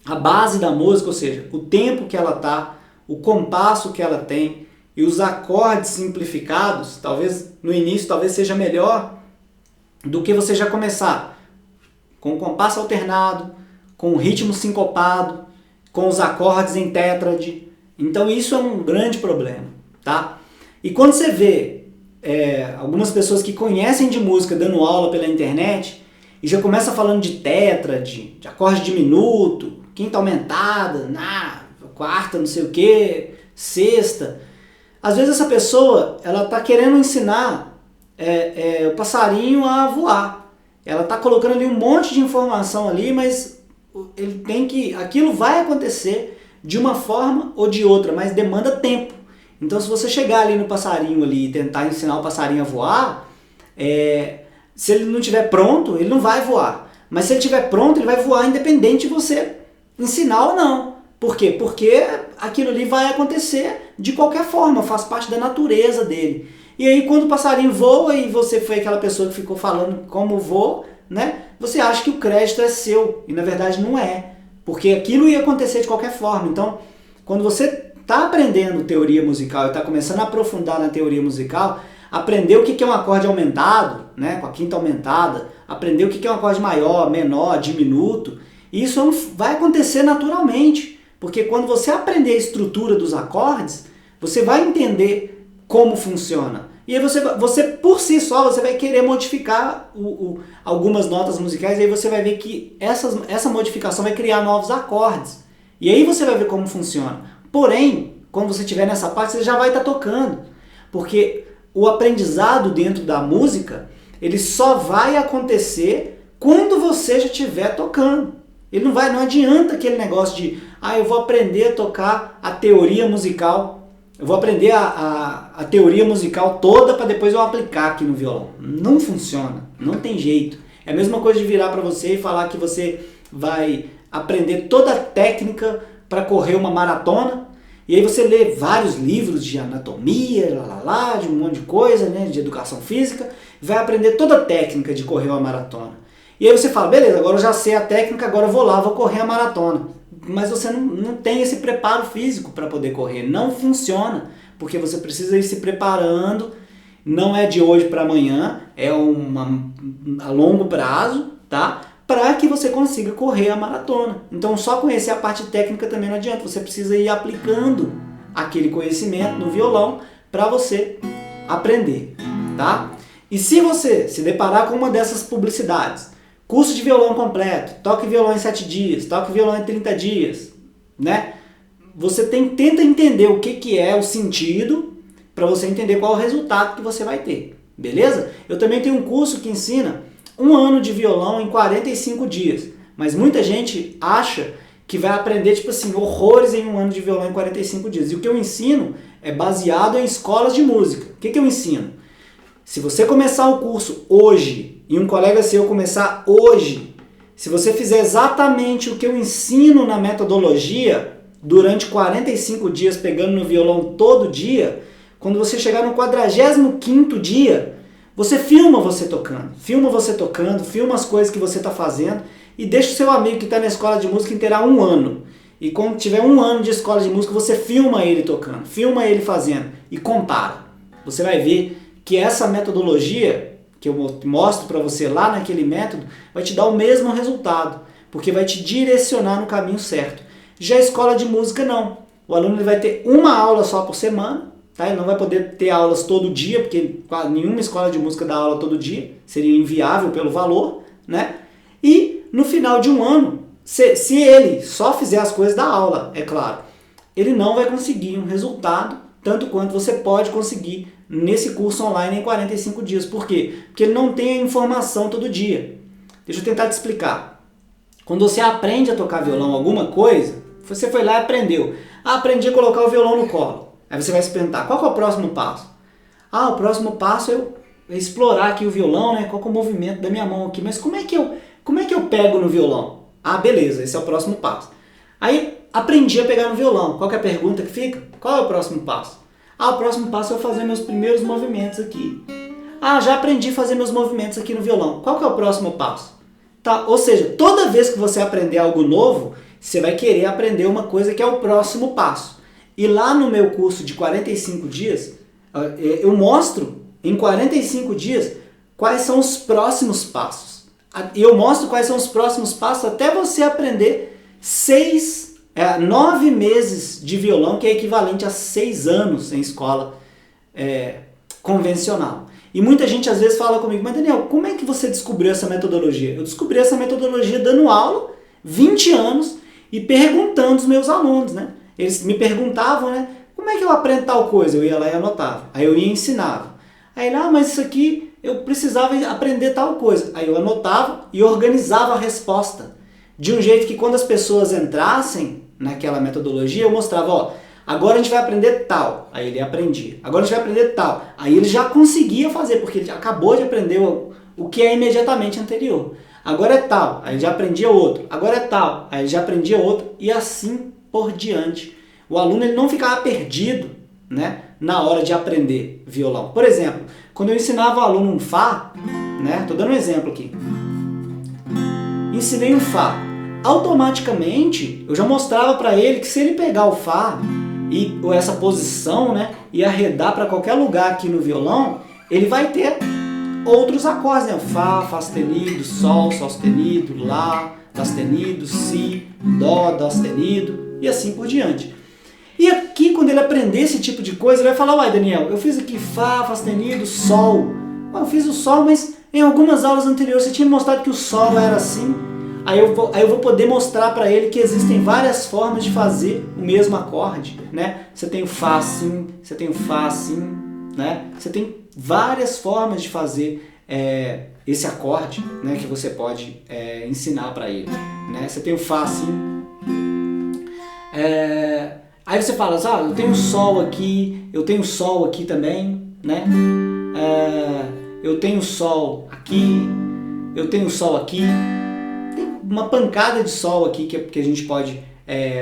a base da música, ou seja, o tempo que ela está, o compasso que ela tem e os acordes simplificados. Talvez no início talvez seja melhor do que você já começar com o compasso alternado, com o ritmo sincopado, com os acordes em tétrade. Então isso é um grande problema, tá? E quando você vê algumas pessoas que conhecem de música dando aula pela internet e já começa falando de tétrade, de acorde diminuto, quinta aumentada, quarta não sei o que, sexta, Às vezes essa pessoa, ela está querendo ensinar o passarinho a voar. Ela está colocando ali um monte de informação ali, mas ele tem que, aquilo vai acontecer de uma forma ou de outra, mas demanda tempo. Então se você chegar ali no passarinho ali e tentar ensinar o passarinho a voar, se ele não estiver pronto, ele não vai voar. Mas se ele estiver pronto, ele vai voar independente de você ensinar ou não. Por quê? Porque aquilo ali vai acontecer de qualquer forma, faz parte da natureza dele. E aí quando o passarinho voa e você foi aquela pessoa que ficou falando como voa, né? Você acha que o crédito é seu, e na verdade não é. Porque aquilo ia acontecer de qualquer forma. Então, quando você está aprendendo teoria musical e está começando a aprofundar na teoria musical, aprender o que é um acorde aumentado, né, com a quinta aumentada, aprender o que é um acorde maior, menor, diminuto, isso vai acontecer naturalmente, porque quando você aprender a estrutura dos acordes, você vai entender como funciona. E aí você por si só, você vai querer modificar algumas notas musicais, e aí você vai ver que essa modificação vai criar novos acordes. E aí você vai ver como funciona. Porém, quando você estiver nessa parte, você já vai estar tocando, porque o aprendizado dentro da música, ele só vai acontecer quando você já estiver tocando. Ele não adianta aquele negócio de, eu vou aprender a tocar a teoria musical, eu vou aprender a teoria musical toda para depois eu aplicar aqui no violão. Não funciona, não tem jeito. É a mesma coisa de virar para você e falar que você vai aprender toda a técnica para correr uma maratona, e aí você lê vários livros de anatomia, de um monte de coisa, né, de educação física, vai aprender toda a técnica de correr uma maratona. E aí você fala, beleza, agora eu já sei a técnica, agora eu vou lá, vou correr a maratona. Mas você não tem esse preparo físico para poder correr. Não funciona, porque você precisa ir se preparando, não é de hoje para amanhã, é a longo prazo, tá? Para que você consiga correr a maratona. Então só conhecer a parte técnica também não adianta, você precisa ir aplicando aquele conhecimento no violão para você aprender, tá? E se você se deparar com uma dessas publicidades, curso de violão completo, toque violão em 7 dias, toque violão em 30 dias, né? Você tenta entender o que é o sentido para você entender qual é o resultado que você vai ter, beleza? Eu também tenho um curso que ensina 1 ano de violão em 45 dias, mas muita gente acha que vai aprender, tipo assim, horrores em 1 ano de violão em 45 dias. E o que eu ensino é baseado em escolas de música. O que eu ensino? Se você começar o curso hoje e um colega seu começar hoje, se você fizer exatamente o que eu ensino na metodologia, durante 45 dias pegando no violão todo dia, quando você chegar no 45º dia, você filma você tocando, filma as coisas que você está fazendo e deixa o seu amigo que está na escola de música inteirar 1 ano. E quando tiver 1 ano de escola de música, você filma ele tocando, filma ele fazendo e compara. Você vai ver que essa metodologia que eu mostro para você lá naquele método vai te dar o mesmo resultado, porque vai te direcionar no caminho certo. Já a escola de música não. O aluno ele vai ter uma aula só por semana, tá? Ele não vai poder ter aulas todo dia, porque nenhuma escola de música dá aula todo dia, seria inviável pelo valor, né? E no final de 1 ano, se ele só fizer as coisas da aula, é claro, ele não vai conseguir um resultado tanto quanto você pode conseguir nesse curso online em 45 dias. Por quê? Porque ele não tem a informação todo dia. Deixa eu tentar te explicar. Quando você aprende a tocar violão alguma coisa, você foi lá e aprendeu. Aprendi a colocar o violão no colo. Aí você vai se perguntar, qual que é o próximo passo? O próximo passo é eu explorar aqui o violão, né? Qual que é o movimento da minha mão aqui? Mas como é que eu pego no violão? Beleza, esse é o próximo passo. Aí aprendi a pegar no violão. Qual que é a pergunta que fica? Qual é o próximo passo? O próximo passo é eu fazer meus primeiros movimentos aqui. Já aprendi a fazer meus movimentos aqui no violão. Qual que é o próximo passo? Tá? Ou seja, toda vez que você aprender algo novo, você vai querer aprender uma coisa que é o próximo passo. E lá no meu curso de 45 dias, eu mostro em 45 dias quais são os próximos passos. Eu mostro quais são os próximos passos até você aprender 9 meses de violão, que é equivalente a 6 anos em escola convencional. E muita gente às vezes fala comigo, mas Daniel, como é que você descobriu essa metodologia? Eu descobri essa metodologia dando aula, 20 anos, e perguntando aos meus alunos, né? Eles me perguntavam, né? como é que eu aprendo tal coisa? Eu ia lá e anotava. Aí eu ia e ensinava. Aí ele, mas isso aqui eu precisava aprender tal coisa. Aí eu anotava e organizava a resposta. De um jeito que quando as pessoas entrassem naquela metodologia, eu mostrava, agora a gente vai aprender tal. Aí ele aprendia. Agora a gente vai aprender tal. Aí ele já conseguia fazer, porque ele acabou de aprender o que é imediatamente anterior. Agora é tal. Aí ele já aprendia outro. Agora é tal. Aí ele já aprendia outro. E assim por diante. O aluno ele não ficava perdido, né, na hora de aprender violão. Por exemplo, quando eu ensinava o aluno um Fá, né, estou dando um exemplo aqui. Ensinei um Fá. Automaticamente, eu já mostrava para ele que se ele pegar o Fá e essa posição, né, e arredar para qualquer lugar aqui no violão, ele vai ter outros acordes, né? Fá, Fá sustenido, Sol, Sol sustenido, Lá, Lá sustenido, Si, Dó, Dó sustenido e assim por diante. E aqui, quando ele aprender esse tipo de coisa, ele vai falar, Daniel, eu fiz aqui Fá, Fá sustenido, Sol. Eu fiz o Sol, mas em algumas aulas anteriores você tinha mostrado que o Sol era assim. Aí eu vou poder mostrar para ele que existem várias formas de fazer o mesmo acorde, né? Você tem o Fá assim, você tem o Fá assim, né? Você tem várias formas de fazer esse acorde, né? Que você pode ensinar para ele, né? Você tem o Fá assim. Aí você fala, eu tenho Sol aqui, eu tenho Sol aqui também, né? Eu tenho Sol aqui, eu tenho Sol aqui. Uma pancada de Sol aqui que a gente pode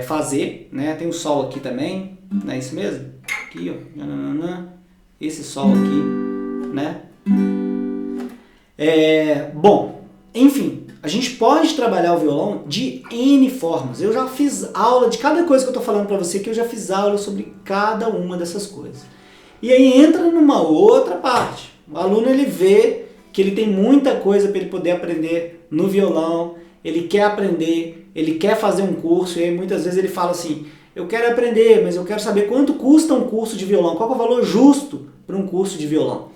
fazer, né? Tem o Sol aqui também, não é isso mesmo? Aqui, ó, esse Sol aqui, né? Bom, enfim, a gente pode trabalhar o violão de N formas. Eu já fiz aula de cada coisa que eu tô falando para você, que eu já fiz aula sobre cada uma dessas coisas. E aí entra numa outra parte. O aluno ele vê que ele tem muita coisa para ele poder aprender no violão. Ele quer aprender, ele quer fazer um curso, e aí muitas vezes ele fala assim, eu quero aprender, mas eu quero saber quanto custa um curso de violão, qual é o valor justo para um curso de violão.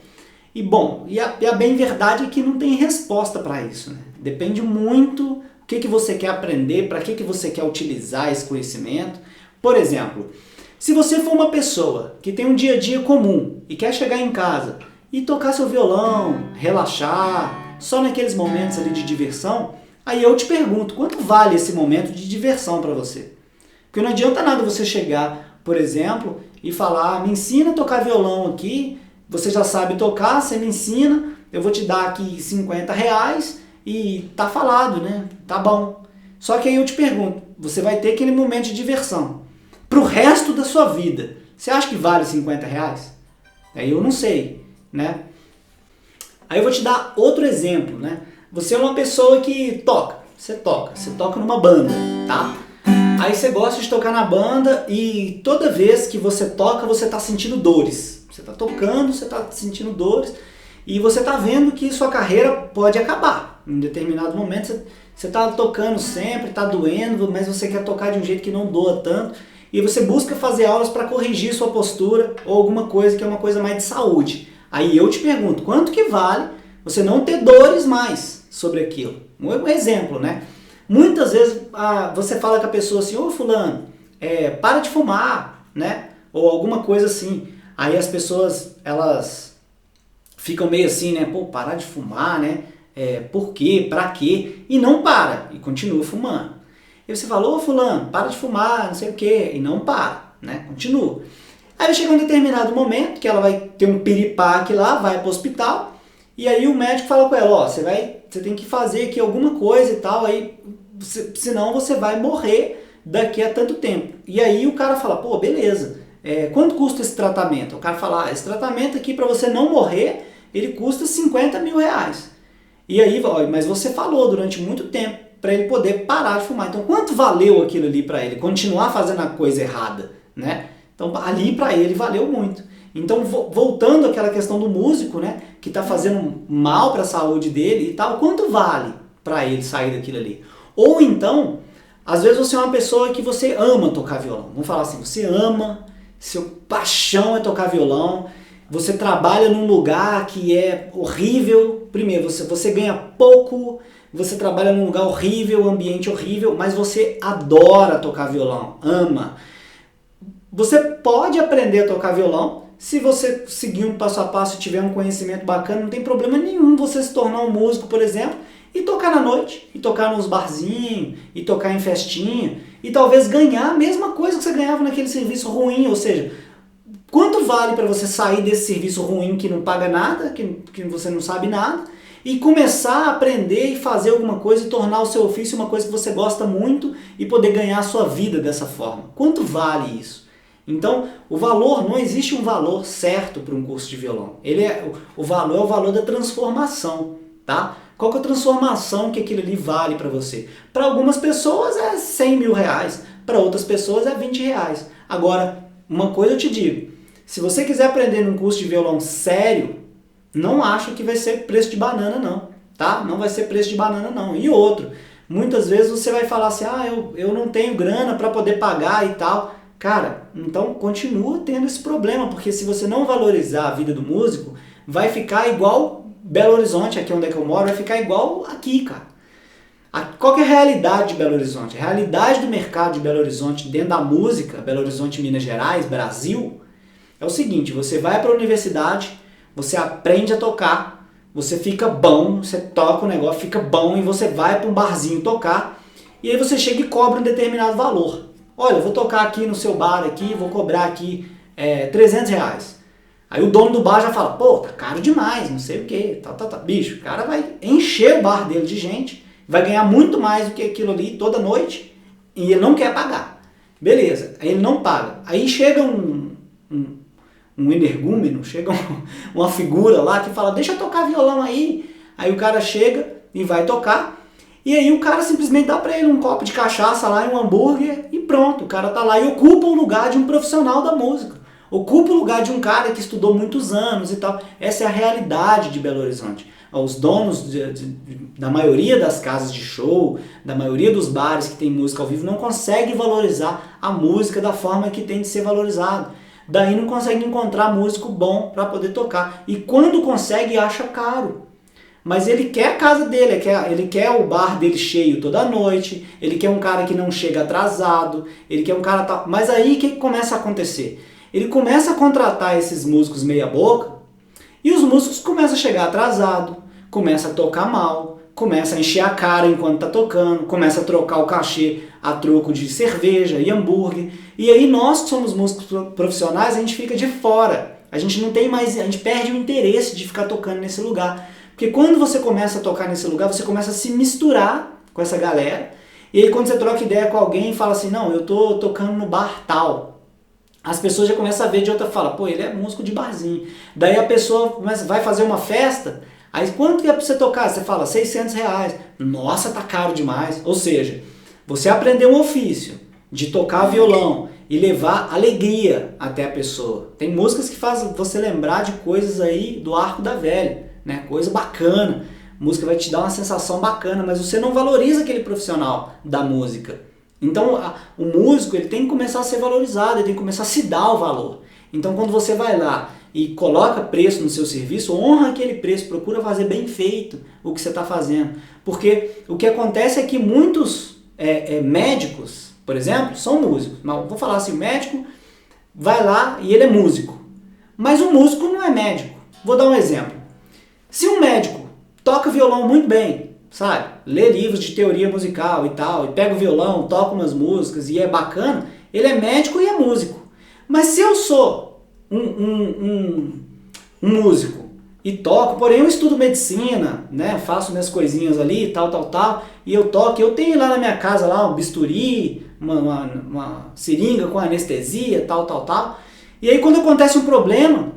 E bom, a bem verdade é que não tem resposta para isso, né? Depende muito o que você quer aprender, para que você quer utilizar esse conhecimento. Por exemplo, se você for uma pessoa que tem um dia a dia comum e quer chegar em casa e tocar seu violão, relaxar, só naqueles momentos ali de diversão, aí eu te pergunto, quanto vale esse momento de diversão para você? Porque não adianta nada você chegar, por exemplo, e falar, me ensina a tocar violão aqui, você já sabe tocar, você me ensina, eu vou te dar aqui R$50 e tá falado, né? Tá bom. Só que aí eu te pergunto, você vai ter aquele momento de diversão. Pro resto da sua vida, você acha que vale R$50? Aí eu não sei, né? Aí eu vou te dar outro exemplo, né? Você é uma pessoa que você toca numa banda, tá? Aí você gosta de tocar na banda e toda vez que você toca, você tá sentindo dores. Você tá tocando, você tá sentindo dores e você tá vendo que sua carreira pode acabar. Em determinado momento você tá tocando sempre, tá doendo, mas você quer tocar de um jeito que não doa tanto e você busca fazer aulas para corrigir sua postura ou alguma coisa que é uma coisa mais de saúde. Aí eu te pergunto, quanto que vale você não ter dores mais sobre aquilo? Um exemplo, né? Muitas vezes você fala com a pessoa assim, ô fulano, para de fumar, né? Ou alguma coisa assim. Aí as pessoas, elas ficam meio assim, né? Pô, parar de fumar, né? Por quê? Pra quê? E não para, e continua fumando. E você fala, ô fulano, para de fumar, não sei o quê, e não para, né? Continua. Aí vai chegar um determinado momento que ela vai ter um piripaque lá, vai pro hospital, e aí o médico fala com ela, ó, você tem que fazer aqui alguma coisa e tal, aí, senão você vai morrer daqui a tanto tempo. E aí o cara fala, pô, beleza, quanto custa esse tratamento? O cara fala, esse tratamento aqui para você não morrer, ele custa R$50 mil. E aí, mas você falou durante muito tempo para ele poder parar de fumar. Então, quanto valeu aquilo ali para ele? Continuar fazendo a coisa errada, né? Então, ali para ele valeu muito. Então, voltando àquela questão do músico, né, que está fazendo mal para a saúde dele e tal, quanto vale para ele sair daquilo ali? Ou então, às vezes você é uma pessoa que você ama tocar violão. Vamos falar assim, você ama, seu paixão é tocar violão, você trabalha num lugar que é horrível. Primeiro, você ganha pouco, você trabalha num lugar horrível, ambiente horrível, mas você adora tocar violão, ama. você pode aprender a tocar violão, se você seguir um passo a passo e tiver um conhecimento bacana, não tem problema nenhum você se tornar um músico, por exemplo, e tocar na noite, e tocar nos barzinhos, e tocar em festinha, e talvez ganhar a mesma coisa que você ganhava naquele serviço ruim, ou seja, quanto vale para você sair desse serviço ruim que não paga nada, que você não sabe nada, e começar a aprender e fazer alguma coisa e tornar o seu ofício uma coisa que você gosta muito e poder ganhar a sua vida dessa forma? Quanto vale isso? Então, o valor, não existe um valor certo para um curso de violão. O valor é o valor da transformação, tá? Qual que é a transformação que aquilo ali vale para você? Para algumas pessoas é 100 mil reais, para outras pessoas é 20 reais. Agora, uma coisa eu te digo, se você quiser aprender num curso de violão sério, não acho que vai ser preço de banana não, tá? Não vai ser preço de banana não. E outro, muitas vezes você vai falar assim, eu não tenho grana para poder pagar e tal. Cara, então continua tendo esse problema, porque se você não valorizar a vida do músico, vai ficar igual Belo Horizonte, aqui onde é que eu moro, vai ficar igual aqui, cara. Qual que é a realidade de Belo Horizonte? A realidade do mercado de Belo Horizonte dentro da música, Belo Horizonte, Minas Gerais, Brasil, é o seguinte, você vai para a universidade, você aprende a tocar, você fica bom, você toca o negócio, fica bom, e você vai para um barzinho tocar, e aí você chega e cobra um determinado valor. Olha, eu vou tocar aqui no seu bar, aqui, vou cobrar aqui 300 reais. Aí o dono do bar já fala, pô, tá caro demais, não sei o que, Bicho, o cara vai encher o bar dele de gente, vai ganhar muito mais do que aquilo ali toda noite, e ele não quer pagar. Beleza, aí ele não paga. Aí chega um energúmeno, chega uma figura lá que fala, deixa eu tocar violão aí. Aí o cara chega e vai tocar, e aí o cara simplesmente dá pra ele um copo de cachaça lá e um hambúrguer, e pronto, o cara tá lá e ocupa o lugar de um profissional da música. Ocupa o lugar de um cara que estudou muitos anos e tal. Essa é a realidade de Belo Horizonte. Os donos da maioria das casas de show, da maioria dos bares que tem música ao vivo, não conseguem valorizar a música da forma que tem de ser valorizado. Daí não consegue encontrar músico bom para poder tocar. E quando consegue, acha caro. Mas ele quer a casa dele, ele quer o bar dele cheio toda noite, ele quer um cara que não chega atrasado, ele quer um cara... Mas aí o que começa a acontecer? Ele começa a contratar esses músicos meia boca, e os músicos começam a chegar atrasado, começa a tocar mal, começa a encher a cara enquanto tá tocando, começa a trocar o cachê a troco de cerveja e hambúrguer. E aí nós que somos músicos profissionais, a gente fica de fora. A gente não tem mais, a gente perde o interesse de ficar tocando nesse lugar. Porque quando você começa a tocar nesse lugar, você começa a se misturar com essa galera. E aí quando você troca ideia com alguém e fala assim, não, eu tô tocando no bar tal. As pessoas já começam a ver de outra forma, pô, ele é músico de barzinho. Daí a pessoa vai fazer uma festa, aí quanto que é pra você tocar? Você fala, 600 reais. Nossa, tá caro demais. Ou seja, você aprender um ofício de tocar violão e levar alegria até a pessoa. Tem músicas que fazem você lembrar de coisas aí do Arco da Velha, né? Coisa bacana. A música vai te dar uma sensação bacana, mas você não valoriza aquele profissional da música. Então o músico ele tem que começar a ser valorizado, ele tem que começar a se dar o valor. Então quando você vai lá e coloca preço no seu serviço, honra aquele preço, procura fazer bem feito o que você está fazendo. Porque o que acontece é que muitos médicos, por exemplo, são músicos. Mas vou falar assim, o médico vai lá e ele é músico. Mas o músico não é médico. Vou dar um exemplo. Se um médico toca violão muito bem, sabe, lê livros de teoria musical e tal, e pega o violão, toca umas músicas e é bacana, ele é médico e é músico. Mas se eu sou um músico e toco, porém eu estudo medicina, né, faço minhas coisinhas ali, tal, e eu toco, eu tenho lá na minha casa lá um bisturi, uma seringa com anestesia, tal, e aí quando acontece um problema,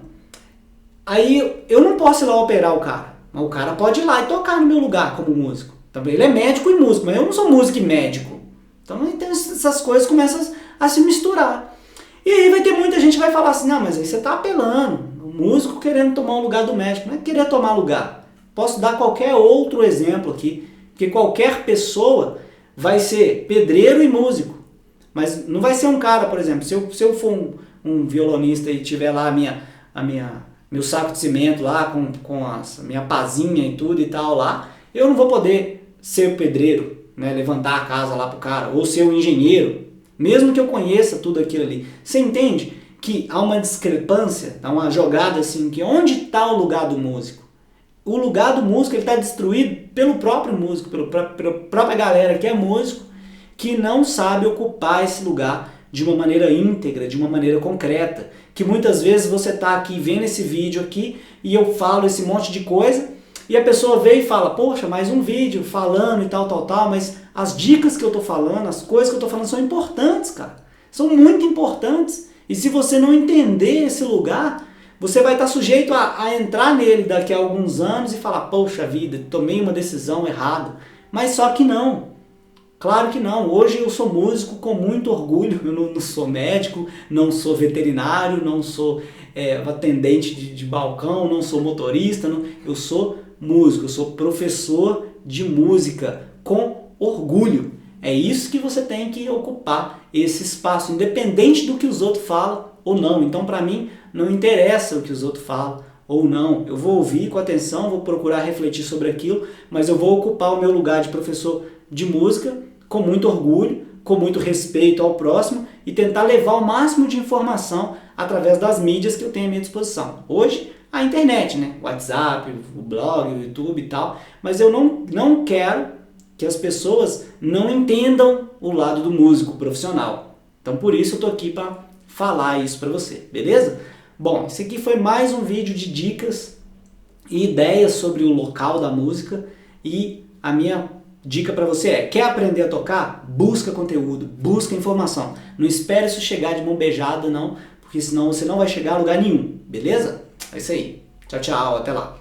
aí eu não posso ir lá operar o cara. Mas o cara pode ir lá e tocar no meu lugar como músico. Também ele é médico e músico, mas eu não sou músico e médico. Então essas coisas começam a se misturar. E aí vai ter muita gente que vai falar assim, não, mas aí você está apelando. O músico querendo tomar o lugar do médico. Não é querer tomar lugar. Posso dar qualquer outro exemplo aqui. Porque qualquer pessoa vai ser pedreiro e músico. Mas não vai ser um cara, por exemplo, se eu for um violonista e tiver lá meu saco de cimento lá com a minha pazinha e tudo e tal lá, eu não vou poder ser o pedreiro, né, levantar a casa lá pro cara, ou ser o engenheiro, mesmo que eu conheça tudo aquilo ali. Você entende que há uma discrepância, há uma jogada assim, que onde está o lugar do músico? O lugar do músico está destruído pelo próprio músico, pela própria galera que é músico, que não sabe ocupar esse lugar de uma maneira íntegra, de uma maneira concreta. Que muitas vezes você está aqui vendo esse vídeo aqui e eu falo esse monte de coisa e a pessoa vem e fala, poxa, mais um vídeo falando e tal, mas as dicas que eu estou falando, as coisas que eu estou falando são importantes, cara. São muito importantes. E se você não entender esse lugar, você vai estar sujeito a entrar nele daqui a alguns anos e falar, poxa vida, tomei uma decisão errada. Mas só que não. Claro que não. Hoje eu sou músico com muito orgulho. Eu não sou médico, não sou veterinário, não sou atendente de balcão, não sou motorista. Não. Eu sou músico, eu sou professor de música com orgulho. É isso que você tem que ocupar, esse espaço, independente do que os outros falam ou não. Então, para mim, não interessa o que os outros falam ou não. Eu vou ouvir com atenção, vou procurar refletir sobre aquilo, mas eu vou ocupar o meu lugar de professor de música com muito orgulho, com muito respeito ao próximo e tentar levar o máximo de informação através das mídias que eu tenho à minha disposição. Hoje, a internet, né? O WhatsApp, o blog, o YouTube e tal, mas eu não quero que as pessoas não entendam o lado do músico profissional. Então por isso eu tô aqui para falar isso para você, beleza? Bom, esse aqui foi mais um vídeo de dicas e ideias sobre o local da música e a minha dica para você é, quer aprender a tocar? Busca conteúdo, busca informação. Não espere isso chegar de mão beijada não, porque senão você não vai chegar a lugar nenhum, beleza? É isso aí. Tchau, tchau, até lá.